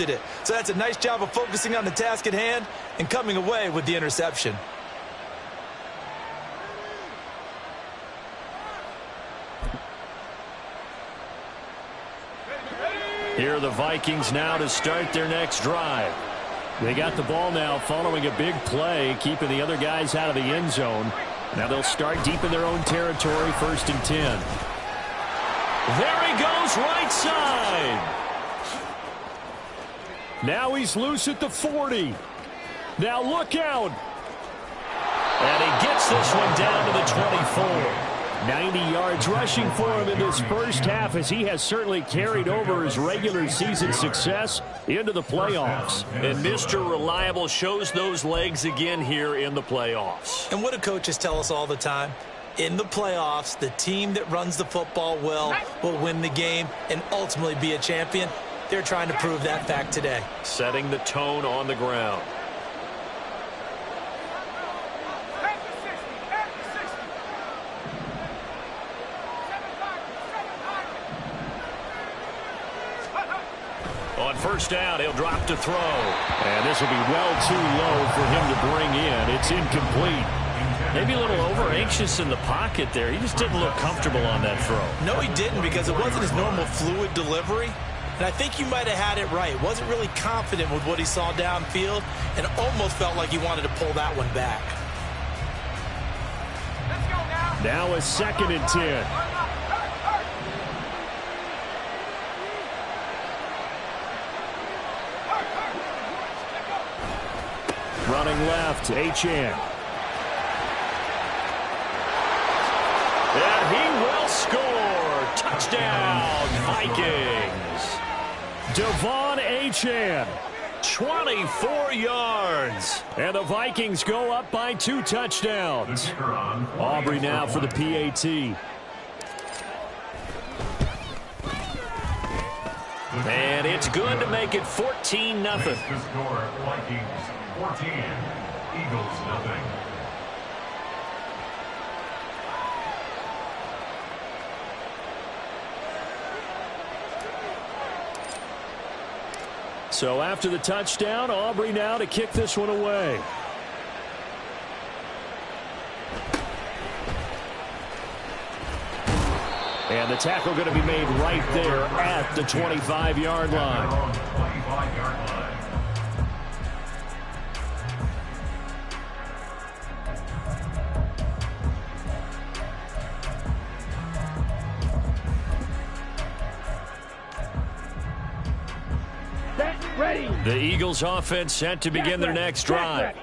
it. So that's a nice job of focusing on the task at hand and coming away with the interception. Here are the Vikings now to start their next drive. They got the ball now following a big play, keeping the other guys out of the end zone. Now they'll start deep in their own territory, 1st and 10. There he goes, right side. Now he's loose at the 40. Now look out. And he gets this one down to the 24. 90 yards rushing for him in this first half, as he has certainly carried over his regular season success into the playoffs. And Mr. Reliable shows those legs again here in the playoffs. And what do coaches tell us all the time? In the playoffs, the team that runs the football well will win the game and ultimately be a champion. They're trying to prove that fact today. Setting the tone on the ground. On first down, he'll drop to throw. And this will be well too low for him to bring in. It's incomplete. Maybe a little over-anxious in the pocket there. He just didn't look comfortable on that throw. No, he didn't, because it wasn't his normal fluid delivery. And I think you might have had it right. Wasn't really confident with what he saw downfield and almost felt like he wanted to pull that one back. Let's go now. Now a 2nd and 10. Running left, Achane. And he will score. Touchdown, Vikings. Devon Achane, 24 yards. And the Vikings go up by 2 touchdowns. Aubrey now for the PAT. And it's good to make it 14-0. The score, Vikings 14, Eagles nothing. So after the touchdown, Aubrey now to kick this one away. And the tackle going to be made right there at the 25-yard line. 25-yard line. The Eagles offense set to begin their next drive.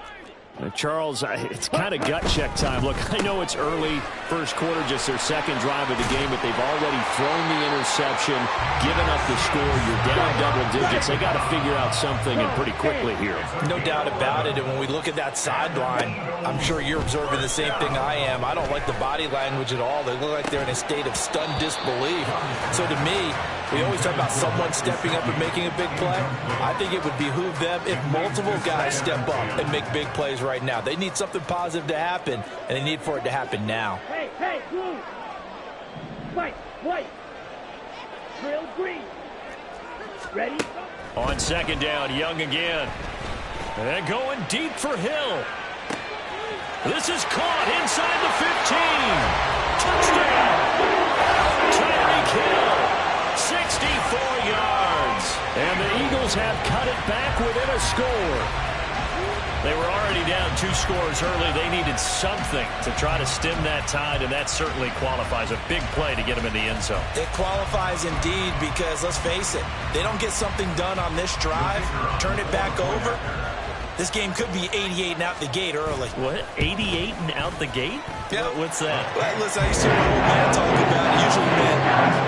Charles, it's kind of gut check time. Look, I know it's early, first quarter, just their second drive of the game, but they've already thrown the interception, given up the score. You're down double digits. They got to figure out something, and pretty quickly here. No doubt about it. And when we look at that sideline, I'm sure you're observing the same thing I am. I don't like the body language at all. They look like they're in a state of stunned disbelief. So to me, we always talk about someone stepping up and making a big play. I think it would behoove them if multiple guys step up and make big plays right now. They need something positive to happen, and they need for it to happen now. Hey, blue. White. Trail green. Ready? On second down, Young again. And going deep for Hill. This is caught inside the 15. Touchdown. Tyreek Hill. 64 yards. And the Eagles have cut it back within a score. They were already down 2 scores early. They needed something to try to stem that tide, and that certainly qualifies. A big play to get them in the end zone. It qualifies indeed, because let's face it, they don't get something done on this drive, turn it back over. This game could be 88 and out the gate early. What? 88 and out the gate? Yeah. What's that? Well, listen, I used to hear my old man talk about it. Usually meant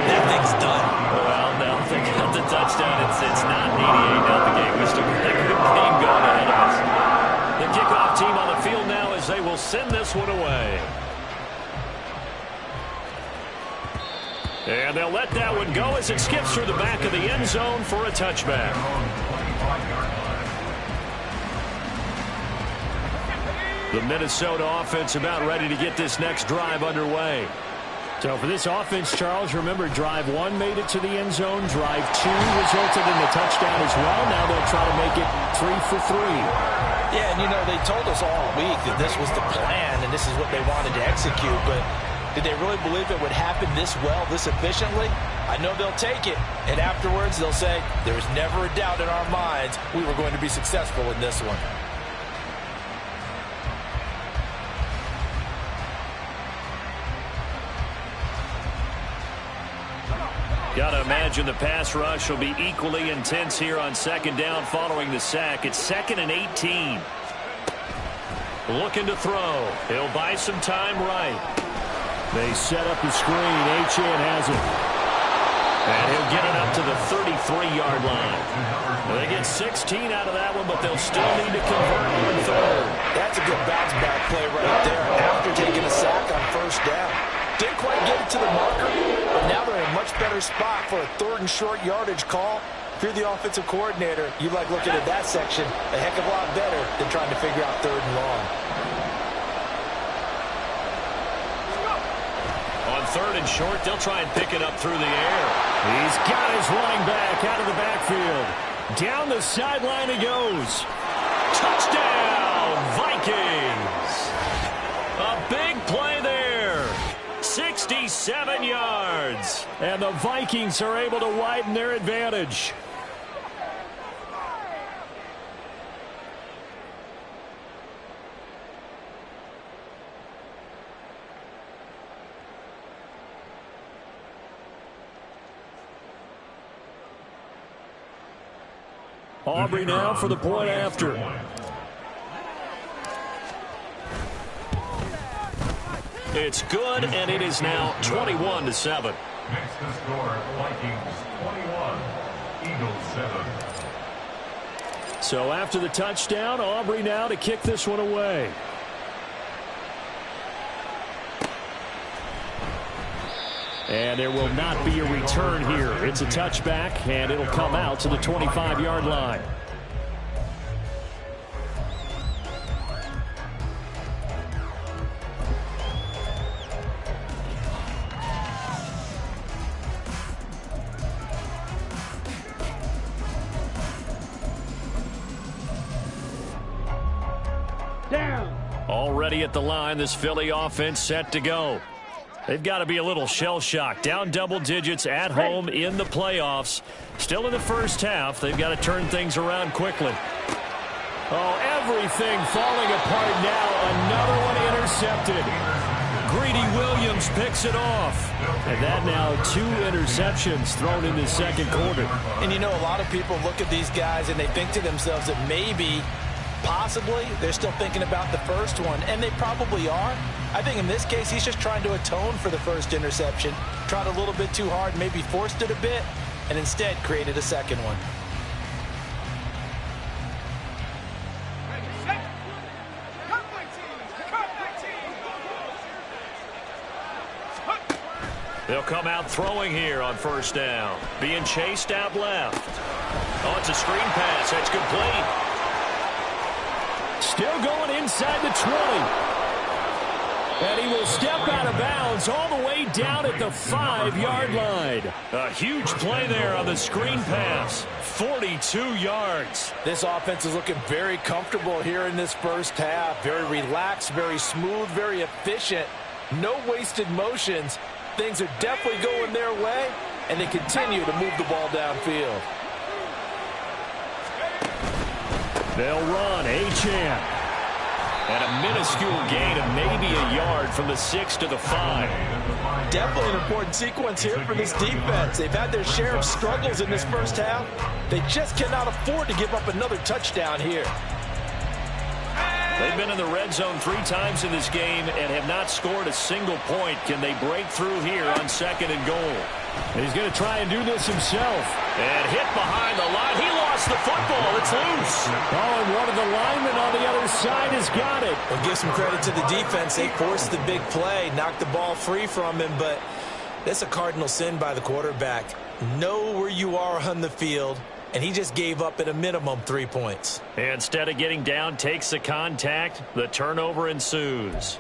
that thing's done. Well, no, they got the touchdown. It's not 88 out the gate. We still got a good game going ahead of us. The kickoff team on the field now as they will send this one away. And they'll let that one go as it skips through the back of the end zone for a touchback. The Minnesota offense about ready to get this next drive underway. So for this offense, Charles, remember, drive 1 made it to the end zone. Drive 2 resulted in a touchdown as well. Now they'll try to make it 3 for 3. Yeah, and they told us all week that this was the plan and this is what they wanted to execute, but did they really believe it would happen this well, this efficiently? I know they'll take it, and afterwards they'll say, there was never a doubt in our minds we were going to be successful in this one. Got to imagine the pass rush will be equally intense here on second down following the sack. It's 2nd and 18. Looking to throw. He'll buy some time right. They set up the screen. Achane has it. And he'll get it up to the 33-yard line. They get 16 out of that one, but they'll still need to convert on third. That's a good bounce-back play right there after taking a sack on first down. Didn't quite get it to the marker, but now they're in a much better spot for a 3rd and short yardage call. If you're the offensive coordinator, you like looking at that section a heck of a lot better than trying to figure out 3rd and long. On 3rd and short, they'll try and pick it up through the air. He's got his running back out of the backfield. Down the sideline he goes. Touchdown, Vikings. A big play there. 67 yards. And the Vikings are able to widen their advantage. Aubrey now for the point after. It's good, and it is now 21-7. Next to score, Vikings 21, Eagles 7. So after the touchdown, Aubrey now to kick this one away. And there will not be a return here. It's a touchback, and it'll come out to the 25-yard line. Already at the line, this Philly offense set to go. They've got to be a little shell-shocked. Down double digits at home in the playoffs. Still in the first half. They've got to turn things around quickly. Oh, everything falling apart now. Another one intercepted. Greedy Williams picks it off. And that now 2 interceptions thrown in the second quarter. And a lot of people look at these guys and they think to themselves that maybe, possibly, they're still thinking about the first one, and they probably are. I think in this case, he's just trying to atone for the first interception. Tried a little bit too hard, maybe forced it a bit, and instead created a second one. They'll come out throwing here on first down. Being chased out left. Oh, it's a screen pass. That's complete. Still going inside the 20. And he will step out of bounds all the way down at the 5-yard line. A huge play there on the screen pass. 42 yards. This offense is looking very comfortable here in this first half. Very relaxed, very smooth, very efficient. No wasted motions. Things are definitely going their way, and they continue to move the ball downfield. They'll run. Achane. And a minuscule gain of maybe a yard from the 6 to the 5. Definitely an important sequence here for this defense. They've had their share of struggles in this first half. They just cannot afford to give up another touchdown here. They've been in the red zone 3 times in this game and have not scored a single point. Can they break through here on 2nd and goal? He's going to try and do this himself. And hit behind the line. He lost the football. It's loose. Oh, and one of the linemen on the other side has got it. Well, give some credit to the defense. They forced the big play, knocked the ball free from him, but that's a cardinal sin by the quarterback. Know where you are on the field, and he just gave up at a minimum 3 points. Instead of getting down, takes the contact. The turnover ensues.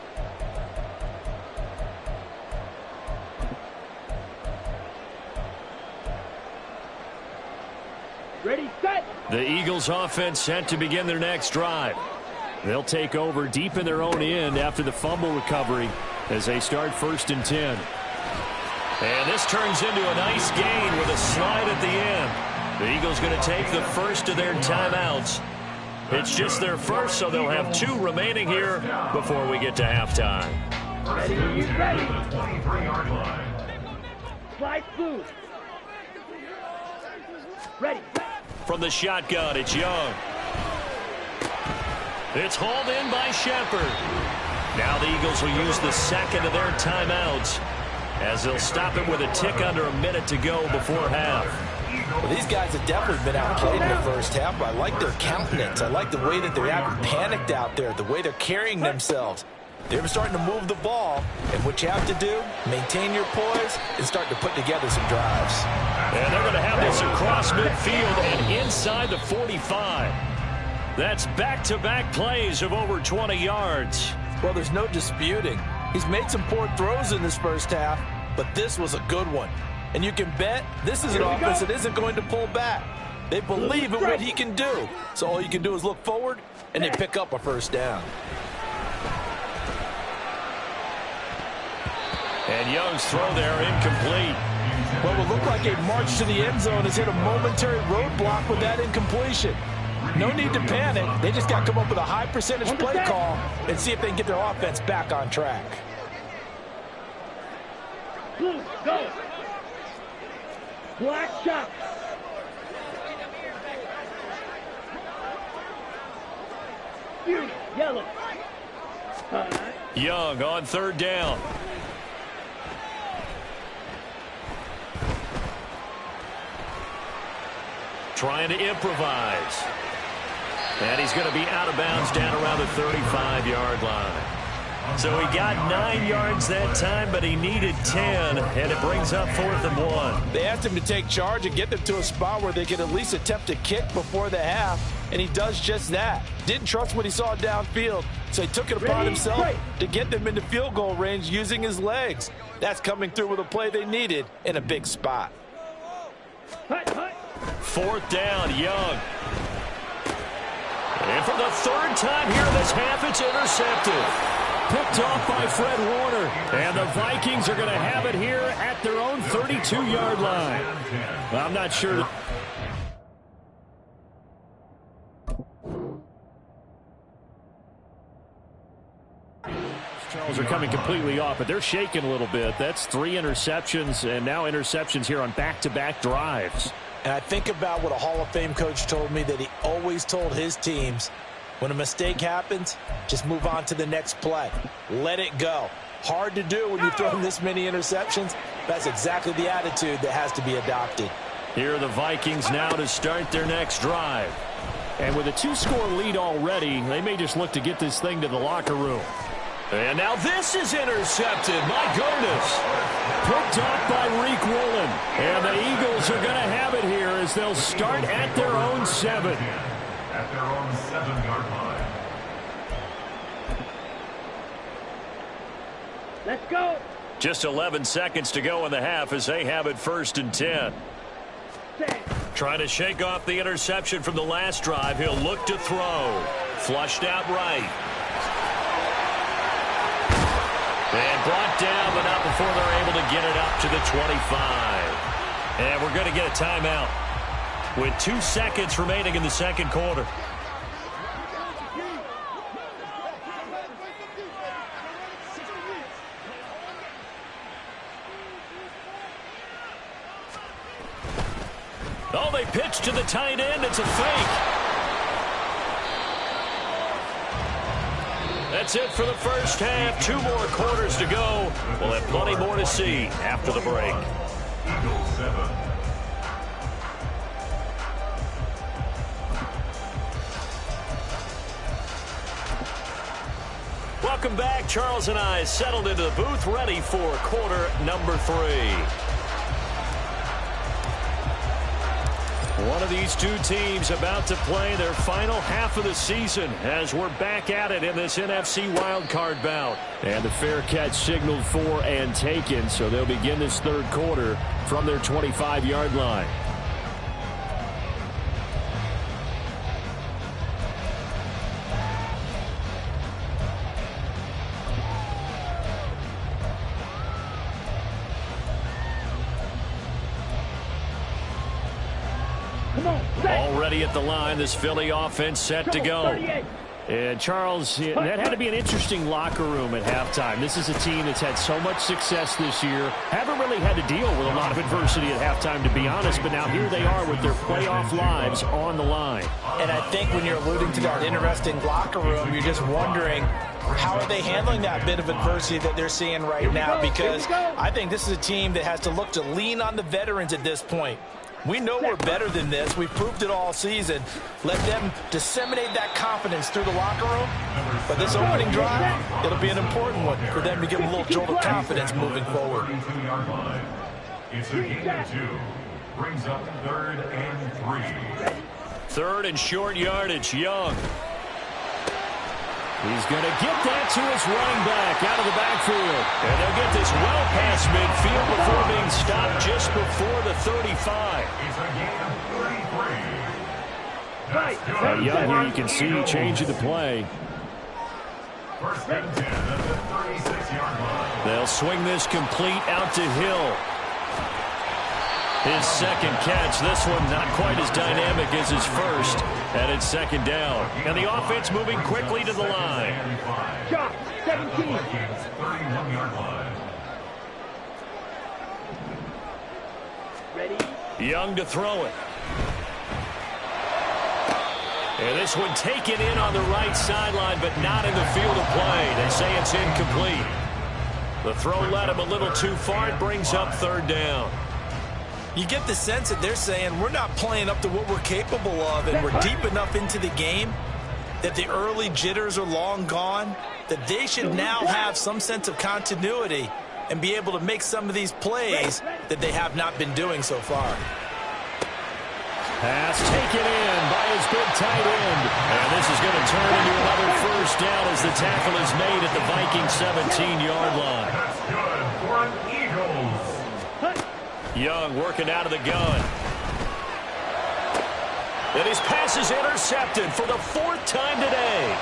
The Eagles offense set to begin their next drive. They'll take over deep in their own end after the fumble recovery as they start 1st and 10. And this turns into a nice gain with a slide at the end. The Eagles going to take the first of their timeouts. It's just their first, so they'll have 2 remaining here before we get to halftime. Ready, you ready? 23-yard line. Slide through. Ready. From the shotgun, it's Young. It's hauled in by Shepard. Now the Eagles will use the second of their timeouts as they'll stop it with a tick under a minute to go before half. Well, these guys have definitely been outplayed in the first half, but I like their countenance. I like the way that they haven't panicked out there, the way they're carrying themselves. They're starting to move the ball, and what you have to do, maintain your poise and start to put together some drives. And they're going to have this across midfield and inside the 45. That's back-to-back plays of over 20 yards. Well, there's no disputing. He's made some poor throws in this first half, but this was a good one. And you can bet this is an offense that isn't going to pull back. They believe in what he can do. So all you can do is look forward, and they pick up a first down. And Young's throw there incomplete. What will look like a march to the end zone has hit a momentary roadblock with that incompletion. No need to panic. They just got to come up with a high percentage play call and see if they can get their offense back on track. Blue, go. Black shot. Blue, yellow. Young on 3rd down. Trying to improvise. And he's going to be out of bounds down around the 35-yard line. So he got 9 yards that time, but he needed 10, and it brings up 4th and 1. They asked him to take charge and get them to a spot where they could at least attempt a kick before the half, and he does just that. Didn't trust what he saw downfield, so he took it upon himself to get them into field goal range using his legs. That's coming through with a play they needed in a big spot. 4th down, Young. And for the 3rd time here in this half, it's intercepted. Picked off by Fred Warner. And the Vikings are going to have it here at their own 32-yard line. I'm not sure. Charles are coming completely off, but they're shaking a little bit. That's 3 interceptions, and now interceptions here on back-to-back drives. And I think about what a Hall of Fame coach told me that he always told his teams, when a mistake happens, just move on to the next play. Let it go. Hard to do when you've thrown this many interceptions. That's exactly the attitude that has to be adopted. Here are the Vikings now to start their next drive. And with a 2-score lead already, they may just look to get this thing to the locker room. And now this is intercepted. My goodness. Picked off by Reek Woolen. And the Eagles are going to have it here as they'll start at their own 7. At their own 7-yard line. Let's go. Just 11 seconds to go in the half as they have it 1st and 10. Trying to shake off the interception from the last drive. He'll look to throw. Flushed out right. And brought down, but not before they're able to get it up to the 25. And we're going to get a timeout with 2 seconds remaining in the second quarter. Oh, they pitch to the tight end. It's a fake. That's it for the first half. 2 more quarters to go. We'll have plenty more to see after the break. Eagles 7. Welcome back. Charles and I settled into the booth, ready for quarter number 3. One of these 2 teams about to play their final half of the season as we're back at it in this NFC wildcard bout. And the fair catch signaled for and taken, so they'll begin this third quarter from their 25-yard line. ready at the line. This Philly offense set to go. And Charles, that had to be an interesting locker room at halftime. This is a team that's had so much success this year. Haven't really had to deal with a lot of adversity at halftime, to be honest. But now here they are with their playoff lives on the line. And I think when you're alluding to that interesting locker room, you're just wondering, how are they handling that bit of adversity that they're seeing right now? Because I think this is a team that has to look to lean on the veterans at this point. We know we're better than this. We've proved it all season. Let them disseminate that confidence through the locker room. But this opening drive, it'll be an important one for them to give them a little jolt of confidence moving forward. It's a gain of 2. Brings up 3rd and 3. 3rd and short yardage, Young. He's going to get that to his running back out of the backfield. And they'll get this well past midfield before being stopped just before the 35. It's a gain of 33. Young here, you can see changing the play. 1st and 10 at the 36-yard line. They'll swing this complete out to Hill. His second catch, this one not quite as dynamic as his first, and it's 2nd down. And the offense moving quickly to the line. Shot, 17. 31-yard line. Ready? Young to throw it. And this one taken in on the right sideline, but not in the field of play. They say it's incomplete. The throw led him a little too far. It brings up 3rd down. You get the sense that they're saying we're not playing up to what we're capable of, and we're deep enough into the game that the early jitters are long gone, that they should now have some sense of continuity and be able to make some of these plays that they have not been doing so far. Pass taken in by his big tight end. And this is going to turn into another 1st down as the tackle is made at the Vikings 17-yard line. That's good for an Eagles. Young working out of the gun. And his pass is intercepted for the 4th time today.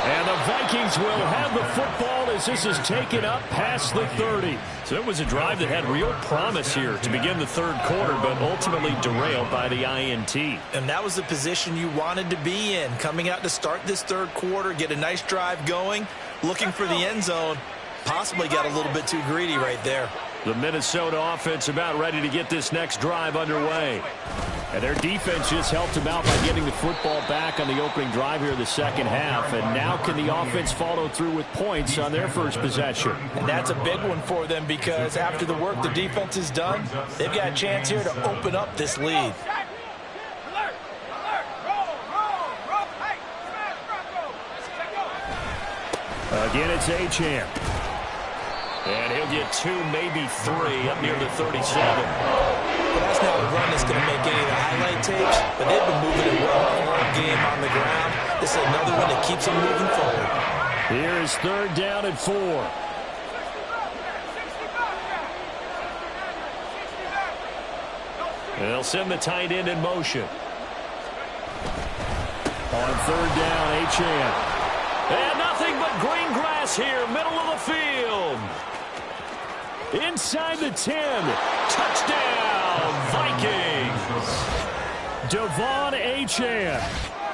And the Vikings will have the football as this is taken up past the 30. So it was a drive that had real promise here to begin the 3rd quarter, but ultimately derailed by the INT. And that was the position you wanted to be in, coming out to start this 3rd quarter, get a nice drive going, looking for the end zone. Possibly got a little bit too greedy right there. The Minnesota offense about ready to get this next drive underway. And their defense just helped them out by getting the football back on the opening drive here in the 2nd half. And now can the offense follow through with points on their first possession? And that's a big one for them because after the work the defense has done, they've got a chance here to open up this lead. Again, it's Achane. And he'll get 2, maybe 3 up near the 37. But that's not a run that's going to make any of the highlight tapes, but they've been moving it well all game on the ground. This is another one that keeps them moving forward. Here is 3rd down and 4. And they'll send the tight end in motion. On 3rd down, Achane. And nothing but green grass here, middle of the field. Inside the 10. Touchdown, Vikings. Devon Achane.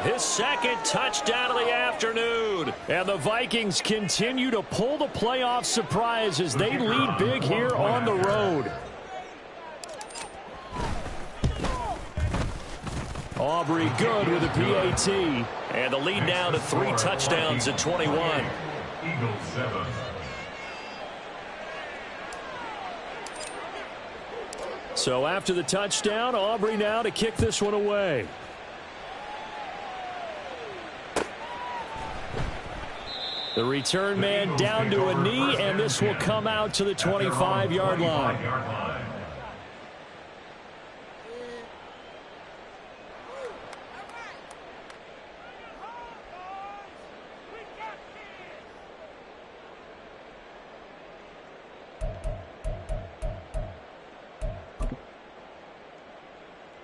His 2nd touchdown of the afternoon. And the Vikings continue to pull the playoff surprise as they lead big here on the road. Aubrey good with a PAT. And the lead now to 3 touchdowns at 21. Eagles 7. So after the touchdown, Aubrey now to kick this one away. The return man down to a knee, and this will come out to the 25-yard line.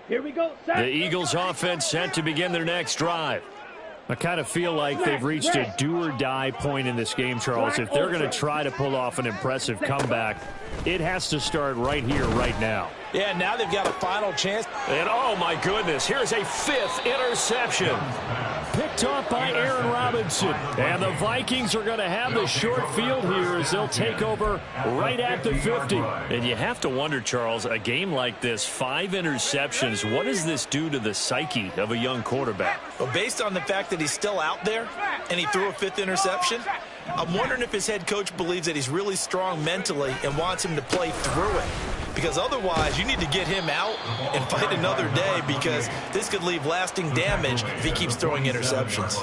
Here we go. The Eagles offense set to begin their next drive. I kind of feel like they've reached a do-or-die point in this game, Charles. If they're going to try to pull off an impressive comeback, it has to start right here, right now. Yeah, now they've got a final chance And oh my goodness, here's a fifth interception. Picked off by Aaron Robinson. And the Vikings are going to have the short field here as they'll take over right at the 50. And you have to wonder, Charles, a game like this, 5 interceptions, what does this do to the psyche of a young quarterback? Well, based on the fact that he's still out there and he threw a 5th interception, I'm wondering if his head coach believes that he's really strong mentally and wants him to play through it. Because otherwise, you need to get him out and fight another day, because this could leave lasting damage if he keeps throwing interceptions.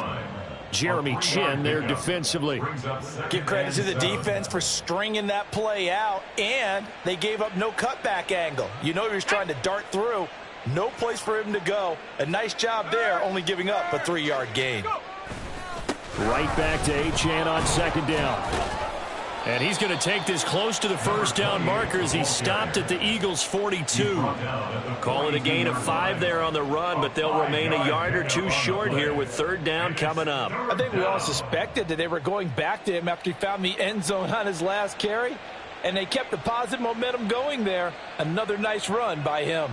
Jeremy Chin there defensively. Give credit to the defense for stringing that play out, and they gave up no cutback angle. You know he was trying to dart through. No place for him to go. A nice job there, only giving up a 3-yard gain. Right back to Achane on 2nd down. And he's going to take this close to the first down marker as he stopped at the Eagles' 42. Call it a gain of 5 there on the run, but they'll remain a yard or 2 short here with 3rd down coming up. I think we all suspected that they were going back to him after he found the end zone on his last carry, and they kept the positive momentum going there. Another nice run by him.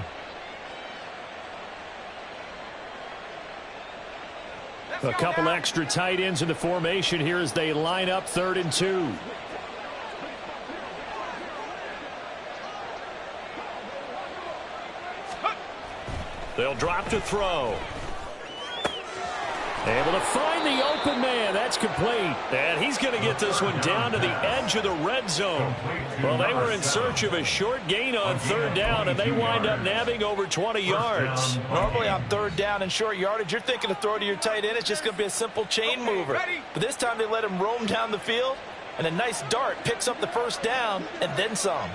A couple extra tight ends in the formation here as they line up 3rd and 2. They'll drop to throw. Able to find the open man. That's complete. And he's going to get this one down to the edge of the red zone. Well, they were in search of a short gain on 3rd down, and they wind up nabbing over 20 yards. Normally on 3rd down and short yardage, you're thinking to throw to your tight end. It's just going to be a simple chain mover. But this time they let him roam down the field, and a nice dart picks up the first down and then some.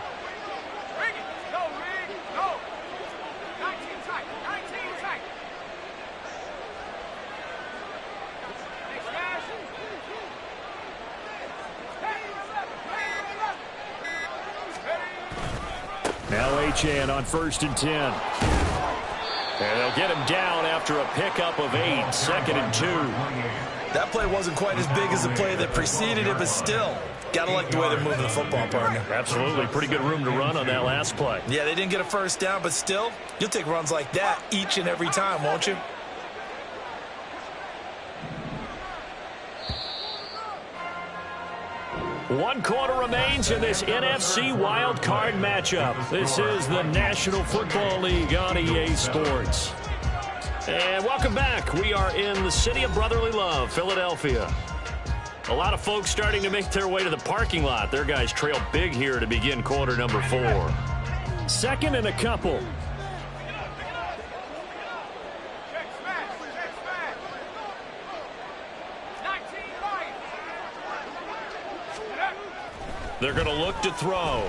Now Achane on 1st and 10. And they'll get him down after a pickup of 8, 2nd and 2. That play wasn't quite as big as the play that preceded it, but still, got to like the way they're moving the football, partner. Absolutely. Pretty good room to run on that last play. Yeah, they didn't get a first down, but still, you'll take runs like that each and every time, won't you? One quarter remains in this NFC wildcard matchup. This is the National Football League on EA Sports. And welcome back. We are in the city of brotherly love, Philadelphia. A lot of folks starting to make their way to the parking lot. Their guys trail big here to begin quarter number 4. 2nd and a couple. They're going to look to throw.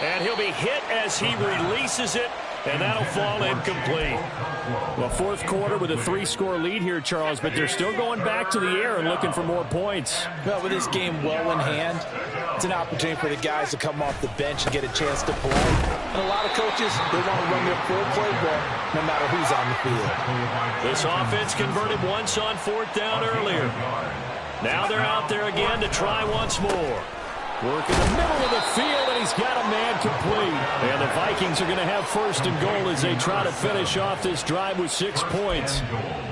And he'll be hit as he releases it, and that'll fall incomplete. Well, 4th quarter with a 3-score lead here, Charles, but they're still going back to the air and looking for more points. Well, with this game well in hand, it's an opportunity for the guys to come off the bench and get a chance to play. And a lot of coaches, they want to run their full playbook no matter who's on the field. This offense converted once on 4th down earlier. Now they're out there again to try once more. Work in the middle of the field, and he's got a man complete. And the Vikings are going to have 1st and goal as they try to finish off this drive with 6 points.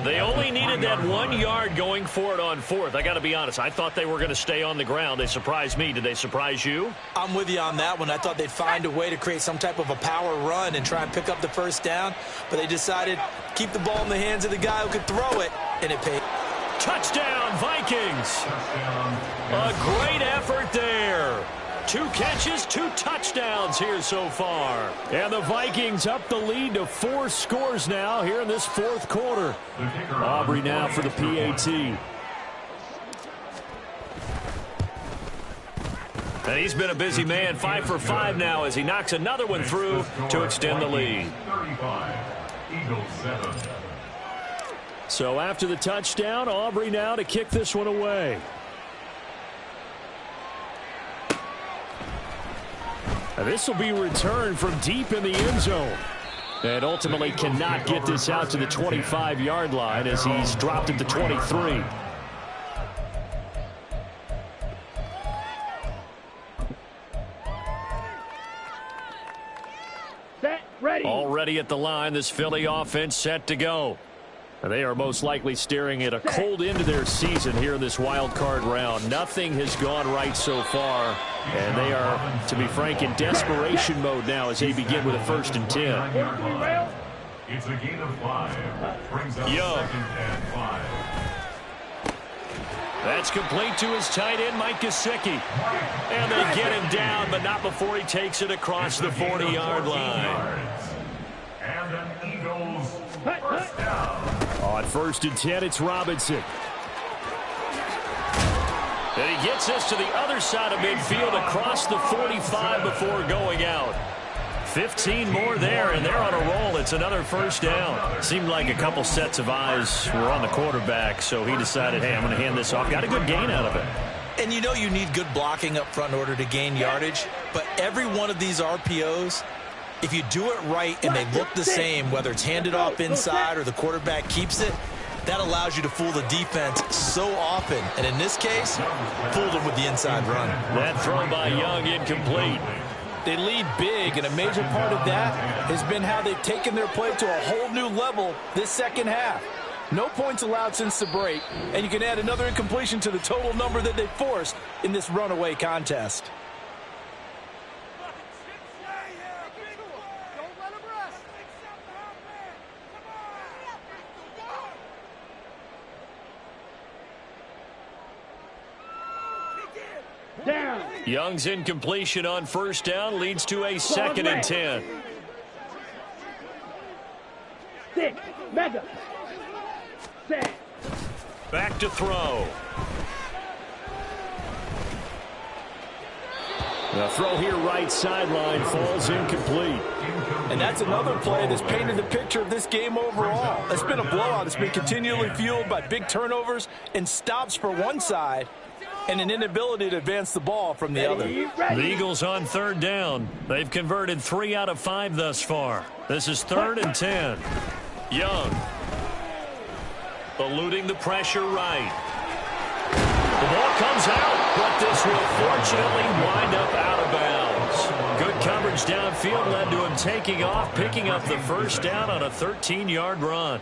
They only needed that 1 yard going for it on 4th. I got to be honest, I thought they were going to stay on the ground. They surprised me. Did they surprise you? I'm with you on that one. I thought they'd find a way to create some type of a power run and try and pick up the first down, but they decided to keep the ball in the hands of the guy who could throw it, and it paid. Touchdown, Vikings. A great effort there. 2 catches, 2 touchdowns here so far. And the Vikings up the lead to 4 scores now here in this 4th quarter. Aubrey now for the PAT. And he's been a busy man, 5 for 5 now as he knocks another one through to extend the lead. 35, Eagles 7. So after the touchdown, Aubrey now to kick this one away. And this will be returned from deep in the end zone. And ultimately cannot get this out to the 25-yard line as he's dropped at the 23. Set, ready. All ready at the line. This Philly offense set to go. They are most likely staring at a cold end to their season here in this wild card round. Nothing has gone right so far, and they are, to be frank, in desperation mode now as they begin with a 1st and 10. It's a gain of 5. Brings up Young. 2nd and 5. That's complete to his tight end, Mike Gesicki. And they get him down, but not before he takes it across the 40-yard line. And an Eagles first down. On 1st and 10, it's Robinson. And he gets us to the other side of midfield across the 45 before going out. 15 more there, and they're on a roll. It's another 1st down. Seemed like a couple sets of eyes were on the quarterback, so he decided, hey, I'm going to hand this off. Got a good gain out of it. And you know you need good blocking up front in order to gain yardage, but every one of these RPOs, if you do it right and they look the same, whether it's handed off inside or the quarterback keeps it, that allows you to fool the defense so often. And in this case, fooled them with the inside run. That throw by Young incomplete. They lead big, and a major part of that has been how they've taken their play to a whole new level this second half. No points allowed since the break, and you can add another incompletion to the total number that they forced in this runaway contest. Down. Young's incompletion on 1st down leads to a 2nd and 10. 6. Mega. 7. Back to throw. The throw here right sideline falls incomplete. And that's another play that's painted the picture of this game overall. It's been a blowout. It's been continually fueled by big turnovers and stops for one side and an inability to advance the ball from the other. The Eagles on 3rd down. They've converted 3 out of 5 thus far. This is 3rd and 10. Young. Eluding the pressure right. The ball comes out, but this will fortunately wind up out of bounds. Good coverage downfield led to him taking off, picking up the 1st down on a 13-yard run.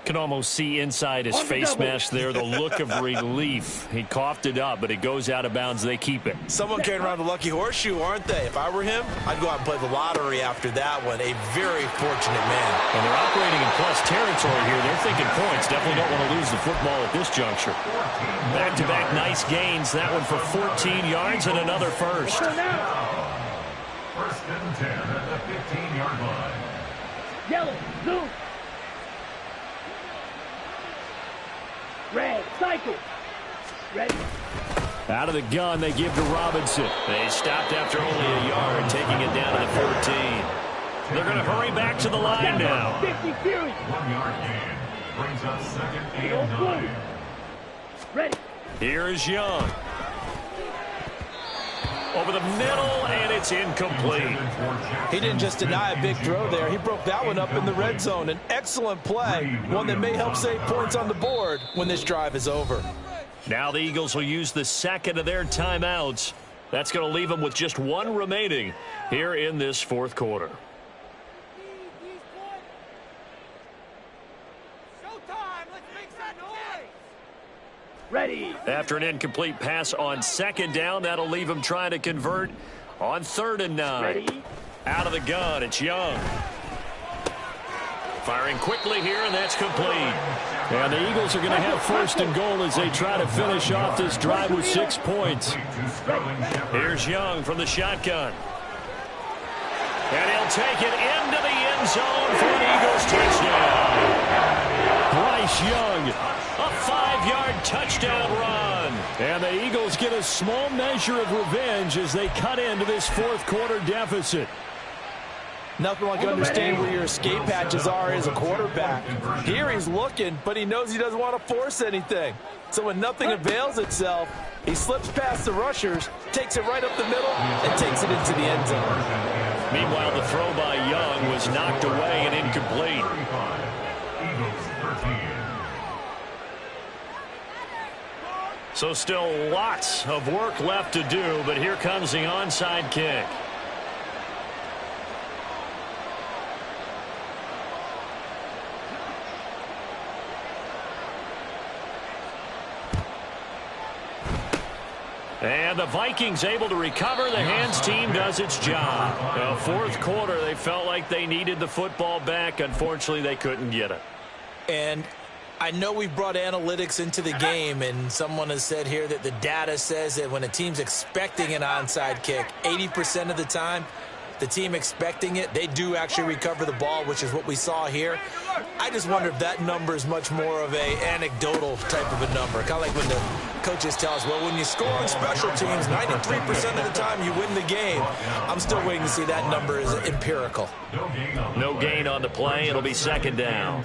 Can almost see inside his face mask there, the look of relief. He coughed it up, but it goes out of bounds. They keep it. Someone carrying around the lucky horseshoe, aren't they? If I were him, I'd go out and play the lottery after that one. A very fortunate man. And they're operating in plus territory here. They're thinking points. Definitely don't want to lose the football at this juncture. Back-to-back nice gains. That one for 14 yards and another 1st. 1st and 10 at the 15-yard line. Yellow. Zoom. Red. Cycle. Ready. Out of the gun, they give to Robinson. They stopped after only a yard, taking it down to the 14. They're going to hurry back to the line now. 50 series. 1-yard gain. Brings up 2nd and 9. Ready. Here is Young. Over the middle, and it's incomplete. He didn't just deny a big throw there. He broke that one up in the red zone. An excellent play, one that may help save points on the board when this drive is over. Now the Eagles will use the 2nd of their timeouts. That's going to leave them with just 1 remaining here in this 4th quarter. Ready. After an incomplete pass on 2nd down, that'll leave him trying to convert on 3rd and 9. Ready. Out of the gun, it's Young. Firing quickly here, and that's complete. And the Eagles are going to have 1st and goal as they try to finish off this drive with 6 points. Here's Young from the shotgun. And he'll take it into the end zone for an Eagles touchdown. Bryce Young, a 5-yard touchdown run. And the Eagles get a small measure of revenge as they cut into this 4th quarter deficit. Nothing like understanding where your escape hatches are as a quarterback. Here he's looking, but he knows he doesn't want to force anything. So when nothing avails itself, he slips past the rushers, takes it right up the middle, and takes it into the end zone. Meanwhile, the throw by Young was knocked away and incomplete. So still lots of work left to do, but here comes the onside kick. And the Vikings able to recover. The hands team does its job. Fourth quarter, they felt like they needed the football back. Unfortunately, they couldn't get it. And I know we've brought analytics into the game, and someone has said here that the data says that when a team's expecting an onside kick, 80% of the time, the team expecting it, they do actually recover the ball, which is what we saw here. I just wonder if that number is much more of a anecdotal type of a number. Kind of like when the coaches tell us, well, when you score on special teams, 93% of the time you win the game. I'm still waiting to see that number is empirical. No gain on the play. It'll be second down.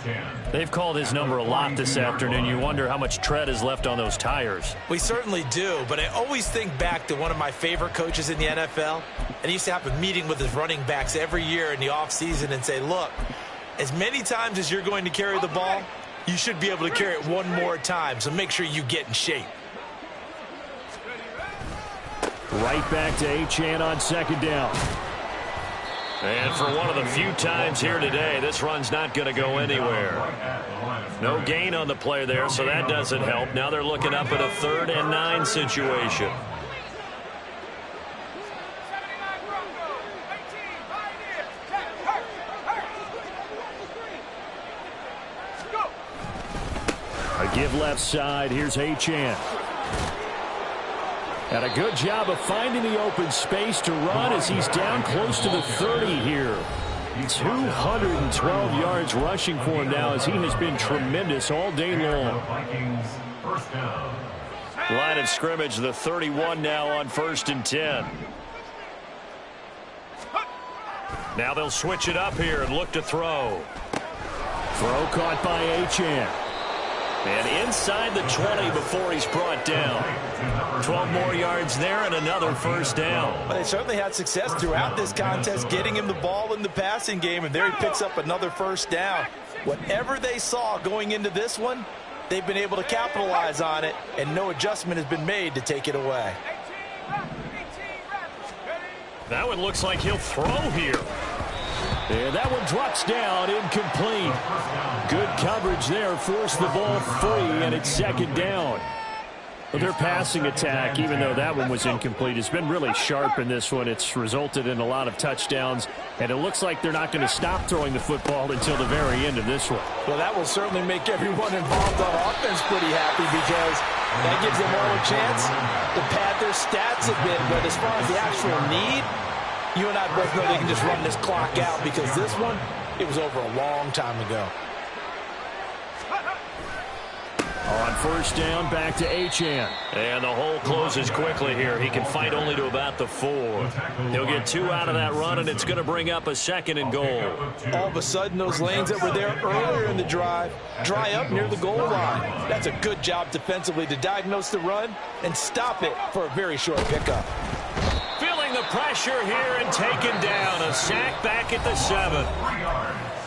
They've called his number a lot this afternoon. You wonder how much tread is left on those tires. We certainly do, but I always think back to one of my favorite coaches in the NFL, and he used to have a meeting with his running backs every year in the offseason and say, look, as many times as you're going to carry the ball, you should be able to carry it one more time, so make sure you get in shape. Right back to Achane on second down. And for one of the few times here today, this run's not going to go anywhere. No gain on the play there, so that doesn't help. Now they're looking up at a 3rd and 9 situation. A give left side. Here's Achane. And a good job of finding the open space to run as he's down close to the 30 here. 212 yards rushing for him now as he has been tremendous all day long. Line of scrimmage, the 31 now on 1st and 10. Now they'll switch it up here and look to throw. Throw caught by Achane. And inside the 20 before he's brought down. 12 more yards there and another first down. Well, they certainly had success throughout this contest getting him the ball in the passing game, and there he picks up another first down. Whatever they saw going into this one, they've been able to capitalize on it, and no adjustment has been made to take it away. That one looks like he'll throw here. And that one drops down, incomplete. Good coverage there, forced the ball free, and it's second down. Well, their passing attack, even though that one was incomplete, has been really sharp in this one. It's resulted in a lot of touchdowns, and it looks like they're not going to stop throwing the football until the very end of this one. Well, that will certainly make everyone involved on offense pretty happy because that gives them all a chance to pad their stats a bit. But as far as the actual need, you and I both know they can just run this clock out because this one, it was over a long time ago. On first down, back to Achane. And the hole closes quickly here. He can fight only to about the 4. He'll get 2 out of that run, and it's going to bring up a 2nd and goal. All of a sudden, those lanes that were there earlier in the drive dry up near the goal line. That's a good job defensively to diagnose the run and stop it for a very short pickup. Feeling the pressure here and taken down. A sack back at the 7.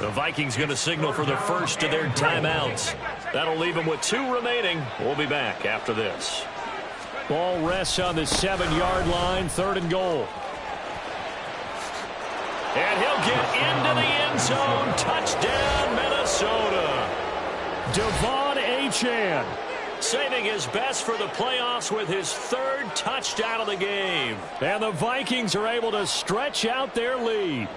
The Vikings going to signal for the first of their timeouts. That'll leave them with 2 remaining. We'll be back after this. Ball rests on the 7-yard line, 3rd and goal. And he'll get into the end zone. Touchdown, Minnesota. Devon Achane saving his best for the playoffs with his 3rd touchdown of the game. And the Vikings are able to stretch out their lead.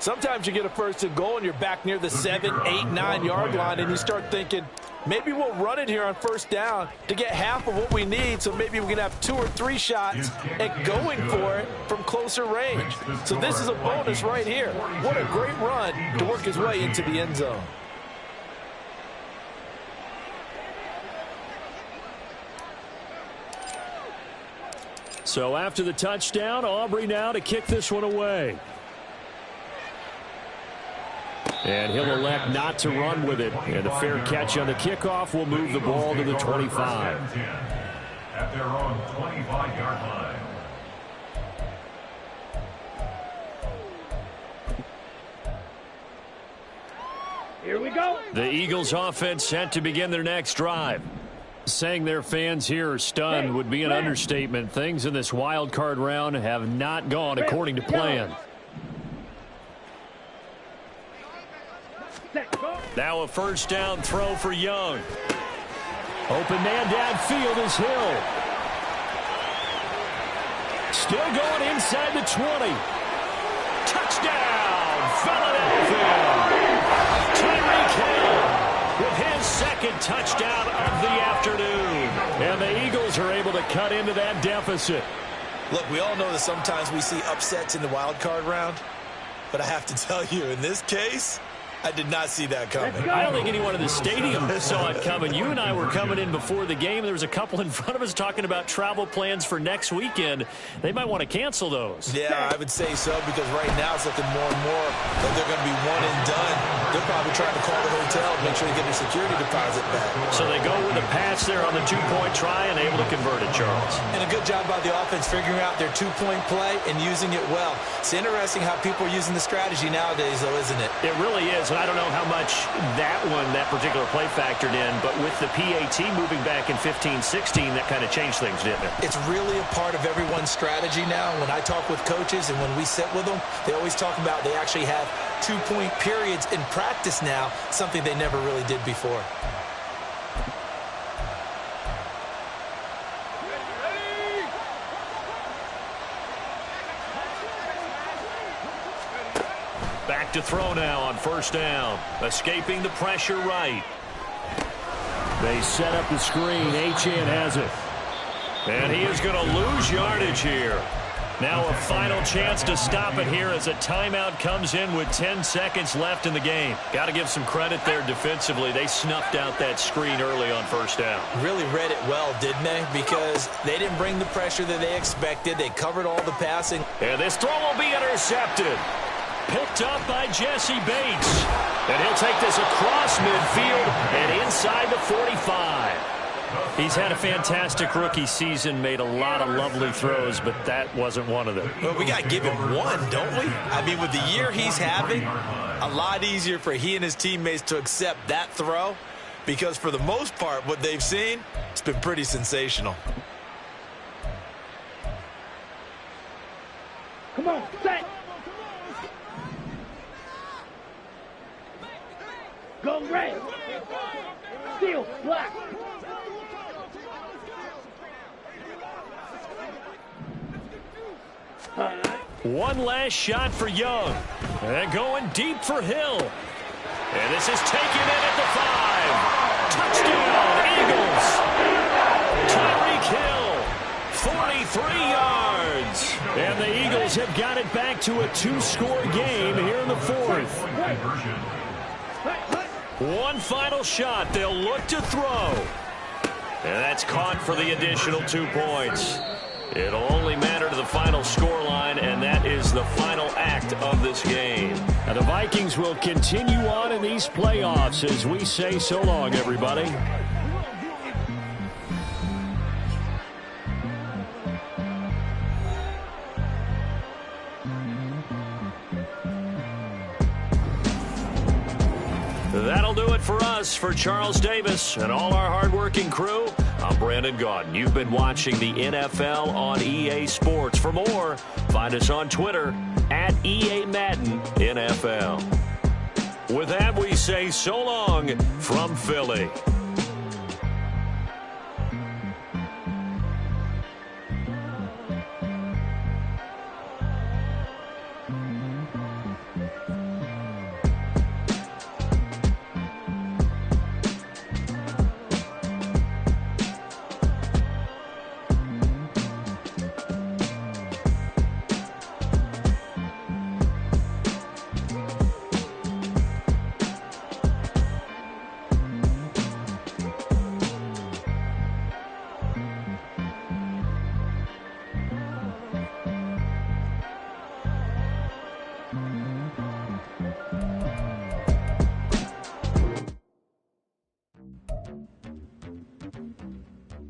Sometimes you get a 1st and goal and you're back near the 7, 8, 9-yard line and you start thinking, maybe we'll run it here on 1st down to get half of what we need, so maybe we can have 2 or 3 shots at going for it from closer range. So this is a bonus right here. What a great run to work his way into the end zone. So after the touchdown, Aubrey now to kick this one away. And he'll elect not to run with it. And a fair catch on the kickoff will move the ball to the 25. At their own 25-yard line. Here we go. The Eagles offense set to begin their next drive. Saying their fans here are stunned would be an understatement. Things in this wild card round have not gone according to plan. Now a 1st down throw for Young. Open man downfield is Hill. Still going inside the 20. Touchdown, Philadelphia. Tyreek Hill with his second touchdown of the afternoon. And the Eagles are able to cut into that deficit. Look, we all know that sometimes we see upsets in the wild card round. But I have to tell you, in this case, I did not see that coming. I don't think anyone in the stadium saw it coming. You and I were coming in before the game. There was a couple in front of us talking about travel plans for next weekend. They might want to cancel those. Yeah, I would say so, because right now it's looking more and more that they're going to be one and done. They're probably trying to call the hotel and make sure they get their security deposit back. So they go with a pass there on the two-point try and able to convert it, Charles. And a good job by the offense figuring out their two-point play and using it well. It's interesting how people are using the strategy nowadays, though, isn't it? It really is. And I don't know how much that particular play factored in, but with the PAT moving back in 15-16, that kind of changed things, didn't it? It's really a part of everyone's strategy now. When I talk with coaches and when we sit with them, they always talk about they actually have two-point periods in practice now, something they never really did before. Back to throw now on first down. Escaping the pressure right. They set up the screen. Achane has it. And he is going to lose yardage here. Now a final chance to stop it here as a timeout comes in with 10 seconds left in the game. Got to give some credit there defensively. They snuffed out that screen early on first down. Really read it well, didn't they? Because they didn't bring the pressure that they expected. They covered all the passing. And this throw will be intercepted. Picked up by Jesse Bates. And he'll take this across midfield and inside the 45. He's had a fantastic rookie season, made a lot of lovely throws, but that wasn't one of them. Well, we got to give him one, don't we? I mean, with the year he's having, a lot easier for he and his teammates to accept that throw, because for the most part, what they've seen, it's been pretty sensational. Come on, set. Go red. Steel, black. One last shot for Young. And going deep for Hill. And this is taken in at the 5. Touchdown, Eagles. Tyreek Hill, 43 yards. And the Eagles have got it back to a 2-score game here in the 4th. One final shot. They'll look to throw. And that's caught for the additional 2 points. It'll only matter to the final scoreline, and that is the final act of this game. Now the Vikings will continue on in these playoffs as we say so long, everybody. That'll do it for us. For Charles Davis and all our hardworking crew, I'm Brandon Gaudin. You've been watching the NFL on EA Sports. For more, find us on Twitter at EA Madden NFL. With that, we say so long from Philly.